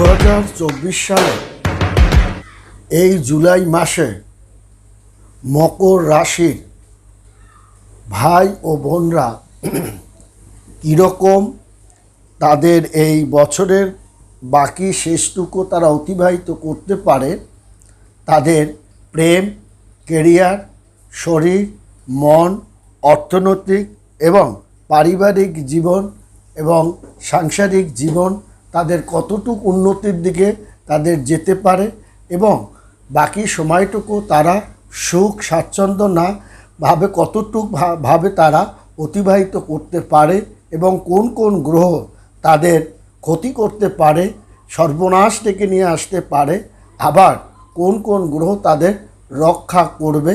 2024 সালে এই জুলাই মাসে মকর রাশির ভাই ও বোনরা কীরকম তাদের এই বছরের বাকি শেষটুকু তারা অতিবাহিত করতে পারে, তাদের প্রেম, কেরিয়ার, শরীর, মন, অর্থনৈতিক এবং পারিবারিক জীবন এবং সাংসারিক জীবন তাদের কতটুকু উন্নতির দিকে তাদের যেতে পারে এবং বাকি সময়টুকু তারা সুখ স্বাচ্ছন্দ্য না ভাবে কতটুকু ভাবে তারা অতিবাহিত করতে পারে এবং কোন কোন গ্রহ তাদের ক্ষতি করতে পারে, সর্বনাশ ডেকে নিয়ে আসতে পারে, আবার কোন কোন গ্রহ তাদের রক্ষা করবে,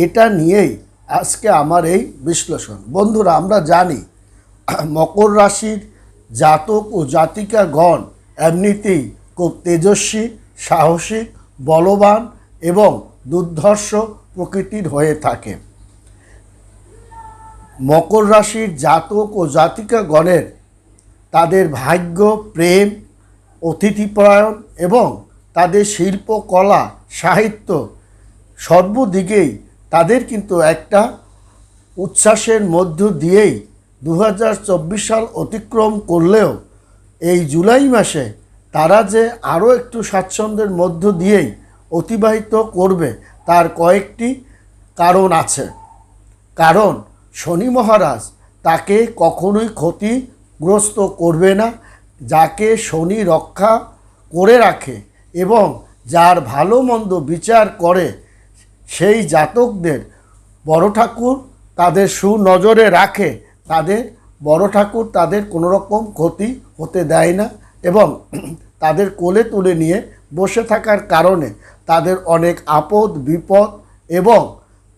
এটা নিয়েই আজকে আমার এই বিশ্লেষণ। বন্ধুরা, আমরা জানি মকর রাশির জাতক ও জাতিকাগণ এমনিতেই খুব তেজস্বী, সাহসী, বলবান এবং দুর্ধর্ষ প্রকৃতির হয়ে থাকে। মকর রাশির জাতক ও জাতিকাগণের তাদের ভাগ্য, প্রেম, অতিথিপরায়ণ এবং তাদের শিল্প, কলা, সাহিত্য সর্বদিকেই তাদের কিন্তু একটা উচ্ছ্বাসের মধ্য দিয়েই 2024 সাল অতিক্রম করলেও এই জুলাই মাসে তারা যে আরও একটু স্বাচ্ছন্দ্যের মধ্য দিয়েই অতিবাহিত করবে তার কয়েকটি কারণ আছে। কারণ শনি মহারাজ তাকে কখনোই ক্ষতিগ্রস্ত করবে না। যাকে শনি রক্ষা করে রাখে এবং যার ভালো মন্দ বিচার করে সেই জাতকদের বড় ঠাকুর তাদের সুনজরে রাখে, তাদের বড় ঠাকুর তাদের কোনো রকম ক্ষতি হতে দেয় না এবং তাদের কোলে তুলে নিয়ে বসে থাকার কারণে তাদের অনেক আপদ বিপদ এবং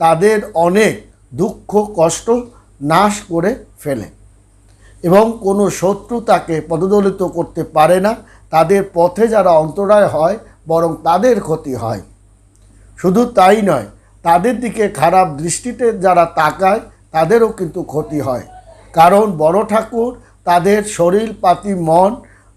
তাদের অনেক দুঃখ কষ্ট নাশ করে ফেলে এবং কোনো শত্রু তাকে পদদলিত করতে পারে না। তাদের পথে যারা অন্তরায় হয় বরং তাদের ক্ষতি হয়। শুধু তাই নয়, তাদের দিকে খারাপ দৃষ্টিতে যারা তাকায় তাদেরও কিন্তু ক্ষতি হয়। কারণ বড় ঠাকুর তাদের শরীর পাতি মন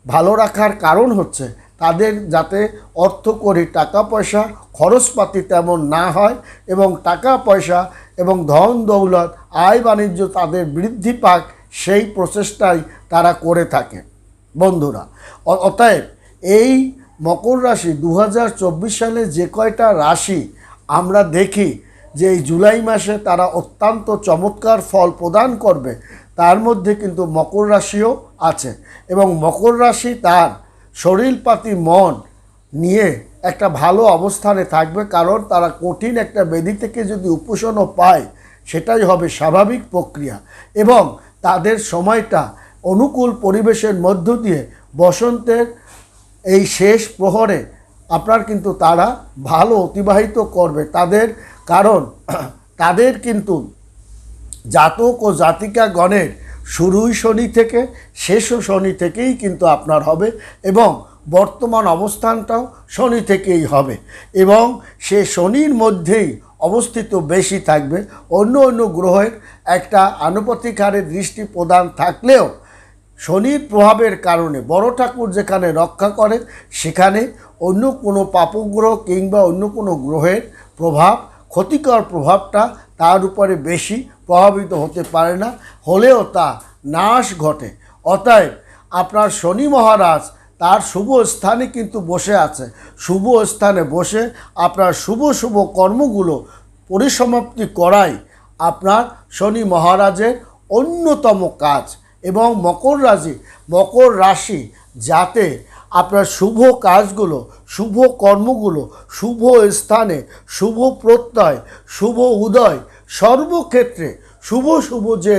ভালো রাখার কারণ হচ্ছে তাদের যাতে অর্থকরী টাকা পয়সা খরচপাতি তেমন না হয় এবং টাকা পয়সা এবং ধন দৌলত আয় বাণিজ্য তাদের বৃদ্ধি পাক, সেই প্রচেষ্টাই তারা করে থাকে। বন্ধুরা, অতএব এই মকর রাশি 2024 সালে যে কয়টা রাশি আমরা দেখি যে এই জুলাই মাসে তারা অত্যন্ত চমৎকার ফল প্রদান করবে, তার মধ্যে কিন্তু মকর রাশিও আছে এবং মকর রাশি তার শরীরপাতি মন নিয়ে একটা ভালো অবস্থানে থাকবে। কারণ তারা কঠিন একটা ব্যাধি থেকে যদি উপশমও পায় সেটাই হবে স্বাভাবিক প্রক্রিয়া এবং তাদের সময়টা অনুকূল পরিবেশের মধ্য দিয়ে বসন্তের এই শেষ প্রহরে আপনার কিন্তু তারা ভালো অতিবাহিত করবে তাদের। কারণ তাদের কিন্তু জাতক ও জাতিকাগণের শুরুই শনি থেকে শেষও শনি থেকেই কিন্তু আপনার হবে এবং বর্তমান অবস্থানটাও শনি থেকেই হবে এবং সে শনির মধ্যেই অবস্থিত বেশি থাকবে। অন্য অন্য গ্রহের একটা আনুপাতিক হারে দৃষ্টি প্রদান থাকলেও শনির প্রভাবের কারণে বড় ঠাকুর যেখানে রক্ষা করেন সেখানে অন্য কোনো পাপগ্রহ কিংবা অন্য কোনো গ্রহের প্রভাব, ক্ষতিকর প্রভাবটা তার উপরে বেশি প্রভাবিত হতে পারে না, হলেও তা নাশ ঘটে। অতএব আপনার শনি মহারাজ তার শুভ স্থানে কিন্তু বসে আছে। শুভ স্থানে বসে আপনার শুভ শুভ কর্মগুলো পরিসমাপ্তি করাই আপনার শনি মহারাজের অন্যতম কাজ এবং মকর রাশি যাতে আপনার শুভ কাজগুলো, শুভ কর্মগুলো শুভ স্থানে, শুভ প্রত্যয়, শুভ উদয়, সর্বক্ষেত্রে শুভ শুভ যে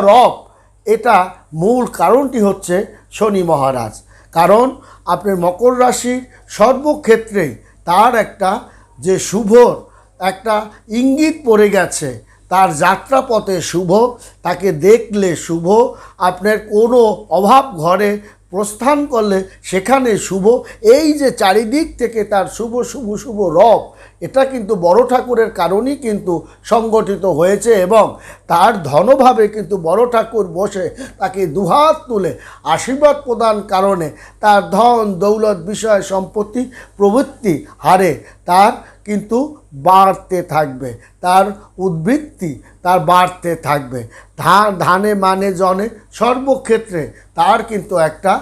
রব, এটা মূল কারণটি হচ্ছে শনি মহারাজ। কারণ আপনার মকর রাশির সর্বক্ষেত্রেই তার একটা যে শুভর একটা ইঙ্গিত পড়ে গেছে, তার যাত্রাপথে শুভ, তাকে দেখলে শুভ, আপনার কোনো অভাব ঘরে প্রস্থান করলে সেখানে শুভ। এই যে চারিদিক থেকে তার শুভ শুভ শুভ রব, এটা কিন্তু বড় ঠাকুরের কারণেই কিন্তু সংগঠিত হয়েছে এবং তার ধনভাবে কিন্তু বড় ঠাকুর বসে তাকে দুহাত তুলে আশীর্বাদ প্রদান কারণে তার ধন দৌলত বিষয় সম্পত্তি প্রবৃত্তি হারে তার কিন্তু বাড়তে থাকবে, তার উদ্বৃত্তি তার বাড়তে থাকবে। ধানে মানে জনে সর্বক্ষেত্রে তার কিন্তু একটা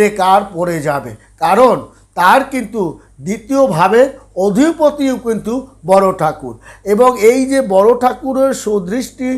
রেকার পড়ে যাবে, কারণ তার কিন্তু দ্বিতীয়ভাবে অধিপতিও কিন্তু বড় ঠাকুর। এবং এই যে বড় ঠাকুরের সুদৃষ্টি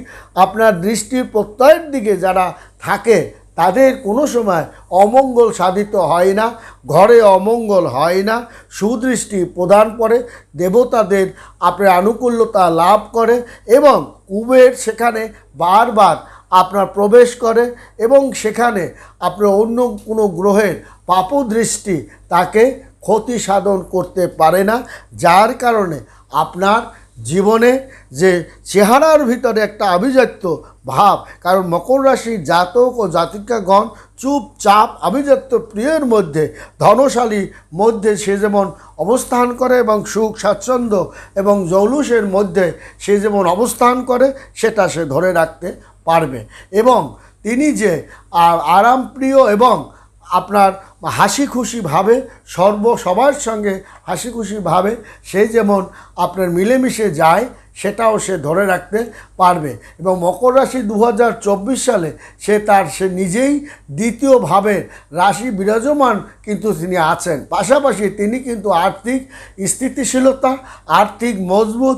আপনার দৃষ্টির প্রত্যয়ের দিকে যারা থাকে তাদের কোনো সময় অমঙ্গল সাধিত হয় না, ঘরে অমঙ্গল হয় না, সুদৃষ্টি প্রদান করে, দেবতাদের আপনার আনুকূল্যতা লাভ করে এবং কুবের সেখানে বারবার আপনার প্রবেশ করে এবং সেখানে আপনার অন্য কোনো গ্রহের পাপদৃষ্টি তাকে ক্ষতি সাধন করতে পারে না, যার কারণে আপনার জীবনে যে চেহারার ভিতরে একটা আভিজাত্য ভাব, কারণ মকর রাশির জাতক ও জাতিকাগণ চুপচাপ আভিজাত্য প্রিয়ের মধ্যে ধনশালীর মধ্যে সে যেমন অবস্থান করে এবং সুখ স্বাচ্ছন্দ্য এবং জৌলুসের মধ্যে সে যেমন অবস্থান করে সেটা সে ধরে রাখতে পারবে এবং তিনি যে আরামপ্রিয় এবং আপনার হাসি খুশিভাবে সবার সঙ্গে হাসি খুশিভাবে সে যেমন আপনার মিলেমিশে যায় সেটাও সে ধরে রাখতে পারবে। এবং মকর রাশি 2024 সালে সে নিজেই দ্বিতীয়ভাবে রাশি বিরাজমান কিন্তু তিনি আছেন, পাশাপাশি তিনি কিন্তু আর্থিক স্থিতিশীলতা, আর্থিক মজবুত,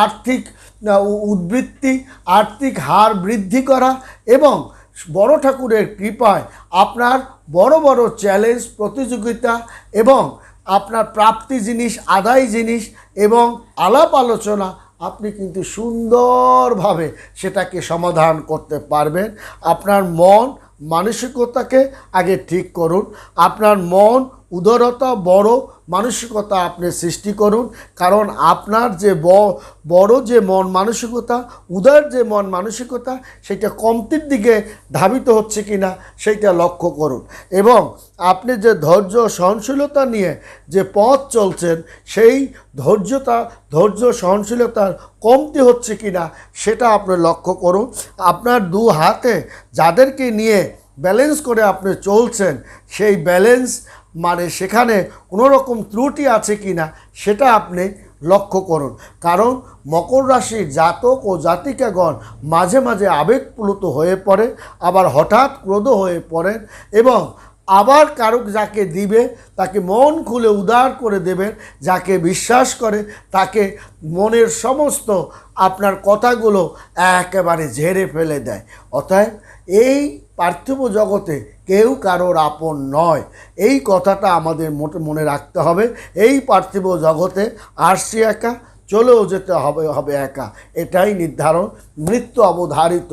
আর্থিক উদ্বৃত্তি, আর্থিক হার বৃদ্ধি করা এবং বড় ঠাকুরের কৃপায় আপনার বড় বড় চ্যালেঞ্জ প্রতিযোগিতা এবং আপনার প্রাপ্তি জিনিস আদায় জিনিস এবং আলাপ আলোচনা আপনি কিন্তু সুন্দরভাবে সেটাকে সমাধান করতে পারবেন। আপনার মন মানসিকতাকে আগে ঠিক করুন, আপনার মন উদারতা বড় মানসিকতা আপনি সৃষ্টি করুন, কারণ আপনার যে বড় যে মন মানসিকতা, উদার যে মন মানসিকতা সেটা কমতির দিকে ধাবিত হচ্ছে কিনা সেইটা লক্ষ্য করুন এবং আপনি যে ধৈর্য সহনশীলতা নিয়ে যে পথ চলছেন সেই ধৈর্য সহনশীলতার কমতি হচ্ছে কিনা সেটা আপনি লক্ষ্য করুন। আপনার দু হাতে যাদেরকে নিয়ে ব্যালেন্স করে আপনি চলছেন সেই ব্যালেন্স মানে সেখানে কোনো রকম ত্রুটি আছে কি না সেটা আপনি লক্ষ্য করুন, কারণ মকর রাশির জাতক ও জাতিকাগণ মাঝে মাঝে আবেগপ্লুত হয়ে পড়ে, আবার হঠাৎ ক্রোধ হয়ে পড়েন এবং আবার কারুক যাকে দিবে তাকে মন খুলে উদার করে দেবেন, যাকে বিশ্বাস করে তাকে মনের সমস্ত আপনার কথাগুলো একেবারে ঝেড়ে ফেলে দেয়। অতএব এই পার্থিব জগতে কেউ কারোর আপন নয়, এই কথাটা আমাদের মনে রাখতে হবে। এই পার্থিব জগতে আসছি একা, চলেও যেতে হবে একা, এটাই নির্ধারণ, মৃত্যু অবধারিত।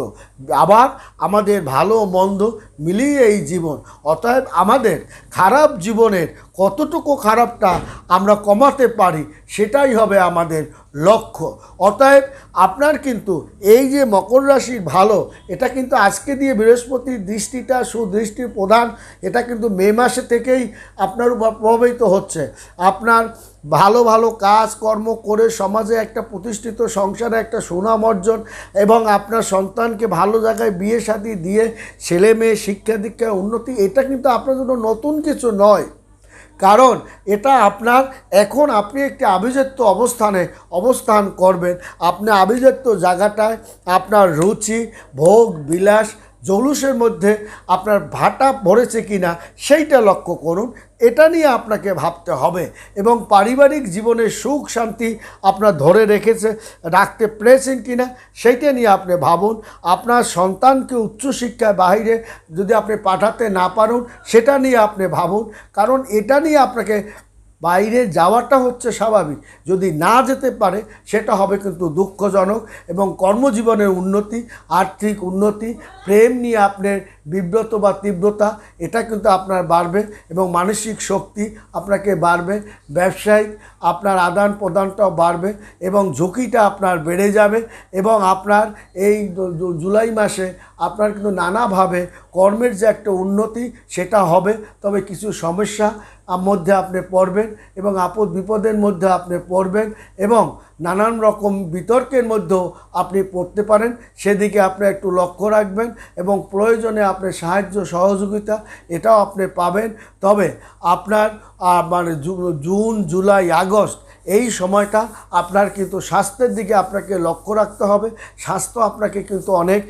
আবার আমাদের ভালো মন্দ মিলিয়ে এই জীবন। অতএব আমাদের খারাপ জীবনের কতটুকু খারাপটা আমরা কমাতে পারি সেটাই হবে আমাদের লক্ষ্য। অতএব আপনার কিন্তু এই যে মকর রাশির ভালো, এটা কিন্তু আজকে দিয়ে বৃহস্পতির দৃষ্টিটা সুদৃষ্টির প্রধান, এটা কিন্তু মে মাসে থেকেই আপনার উপর প্রভাবিত হচ্ছে। আপনার ভালো ভালো কাজ কর্ম করে সমাজে একটা প্রতিষ্ঠিত সংসারে একটা সুনাম অর্জন এবং আপনার সন্তানকে ভালো জায়গায় বিয়ে শাদী দিয়ে ছেলে মেয়ে শিক্ষা দীক্ষার উন্নতি, এটা কিন্তু আপনার জন্য নতুন কিছু নয়, কারণ এটা আপনার এখন আপনি একটি আভিজাত্য অবস্থান করবেন। আপনি আভিজাত্য জায়গাটায় আপনার রুচি ভোগ বিলাস জৌলুসের মধ্যে আপনার ভাটা ভরেছে কিনা সেইটা লক্ষ্য করুন, এটা নিয়ে আপনাকে ভাবতে হবে এবং পারিবারিক জীবনের সুখ শান্তি আপনার ধরে রাখতে পেরেছেন কিনা সেইটা নিয়ে আপনি ভাবুন। আপনার সন্তানকে উচ্চশিক্ষায় বাইরে যদি আপনি পাঠাতে না পারেন সেটা নিয়ে আপনি ভাবুন, কারণ এটা নিয়ে আপনাকে বাইরে যাওয়াটা হচ্ছে স্বাভাবিক, যদি না যেতে পারে সেটা হবে কিন্তু দুঃখজনক এবং কর্মজীবনের উন্নতি, আর্থিক উন্নতি, প্রেম নিয়ে আপনার বিব্রত বা তীব্রতা এটা কিন্তু আপনার বাড়বে এবং মানসিক শক্তি আপনাকে বাড়বে, ব্যবসায়িক আপনার আদান প্রদানটাও বাড়বে এবং ঝুঁকিটা আপনার বেড়ে যাবে এবং আপনার এই জুলাই মাসে আপনার কিন্তু নানাভাবে কর্মের যে একটা উন্নতি সেটা হবে, তবে কিছু সমস্যা মধ্যে আপনি পড়বেন এবং আপদ বিপদের মধ্যে আপনি পড়বেন এবং নানান রকম বিতর্কের মধ্যেও আপনি পড়তে পারেন। সেদিকে আপনি একটু লক্ষ্য রাখবেন এবং প্রয়োজনে আপনি সাহায্য সহযোগিতা এটাও আপনি পাবেন। তবে আপনার মানে জুন জুলাই আগস্ট এই সময়টা আপনার কিন্তু স্বাস্থ্যের দিকে আপনাকে লক্ষ্য রাখতে হবে। স্বাস্থ্য আপনাকে কিন্তু অনেক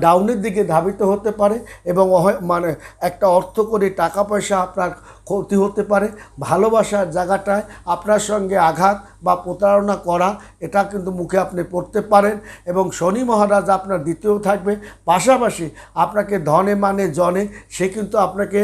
ডাউনের দিকে ধাবিত হতে পারে এবং মানে একটা অর্থকরী টাকা পয়সা আপনার ক্ষতি হতে পারে। ভালোবাসার জায়গাটায় আপনার সঙ্গে আঘাত বা প্রতারণা করা এটা কিন্তু মুখে আপনি পড়তে পারেন এবং শনি মহারাজ আপনার দ্বিতীয় থাকবে। পাশাপাশি আপনাকে ধনে মানে জনে সে কিন্তু আপনাকে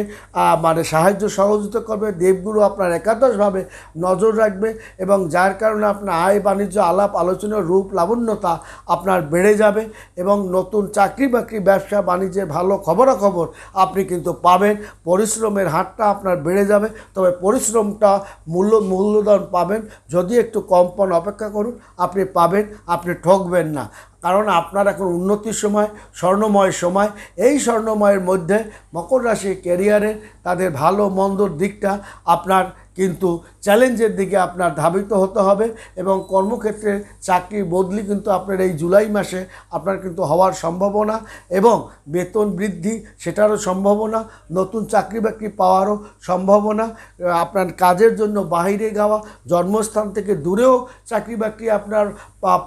মানে সাহায্য সহযোগিতা করবে। দেবগুরু আপনার একাদশভাবে নজর রাখবে এবং যার কারণে আপনার আয় বাণিজ্য আলাপ আলোচনা রূপ লাবণ্যতা আপনার বেড়ে যাবে এবং নতুন চাকরি বাকরি ব্যবসা বাণিজ্যে ভালো খবরাখবর আপনি কিন্তু পাবেন। পরিশ্রমের হারটা আপনার বেড়ে যাবে, তবে পরিশ্রমটা মূল্যধন পাবেন। যদি একটু কম পান অপেক্ষা করুন, আপনি পাবেন, আপনি ঠকবেন না। কারণ আপনার এখন উন্নতির সময়, স্বর্ণময় সময়। এই স্বর্ণময়ের মধ্যে মকর রাশি ক্যারিয়ারের তাদের ভালো মন্দর দিকটা আপনার কিন্তু চ্যালেঞ্জের দিকে আপনার ধাবিত হতে হবে এবং কর্মক্ষেত্রে চাকরি বদলি কিন্তু আপনার এই জুলাই মাসে আপনার কিন্তু হওয়ার সম্ভাবনা এবং বেতন বৃদ্ধি সেটারও সম্ভাবনা, নতুন চাকরি বাকরি পাওয়ারও সম্ভাবনা, আপনার কাজের জন্য বাইরে যাওয়া, জন্মস্থান থেকে দূরেও চাকরি বাকরি আপনার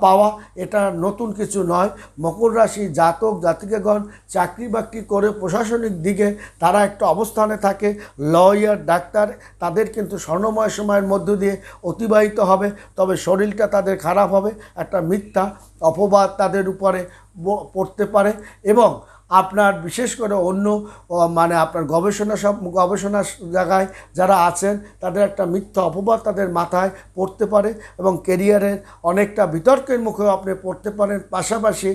পাওয়া, এটা নতুন কিছু নয়। মকর রাশি জাতক জাতিকাগণ চাকরি বাকরি করে প্রশাসনিক দিকে তারা একটা অবস্থানে থাকে, লয়ার ডাক্তার তাদের কিন্তু স্বর্ণময় সময়ের মধ্য দিয়ে অতিবাহিত হবে। তবে শরীরটা তাদের খারাপ হবে, একটা মিথ্যা অপবাদ তাদের উপরে পড়তে পারে এবং আপনার বিশেষ করে অন্য মানে আপনার গবেষণা জায়গায় যারা আছেন তাদের একটা মিথ্যা অপবাদ তাদের মাথায় পড়তে পারে এবং ক্যারিয়ারের অনেকটা বিতর্কের মুখেও আপনি পড়তে পারেন। পাশাপাশি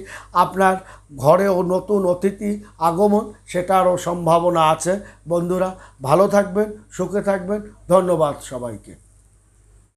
আপনার ঘরেও নতুন অতিথি আগমন সেটারও সম্ভাবনা আছে। বন্ধুরা ভালো থাকবেন, সুখে থাকবেন। ধন্যবাদ সবাইকে।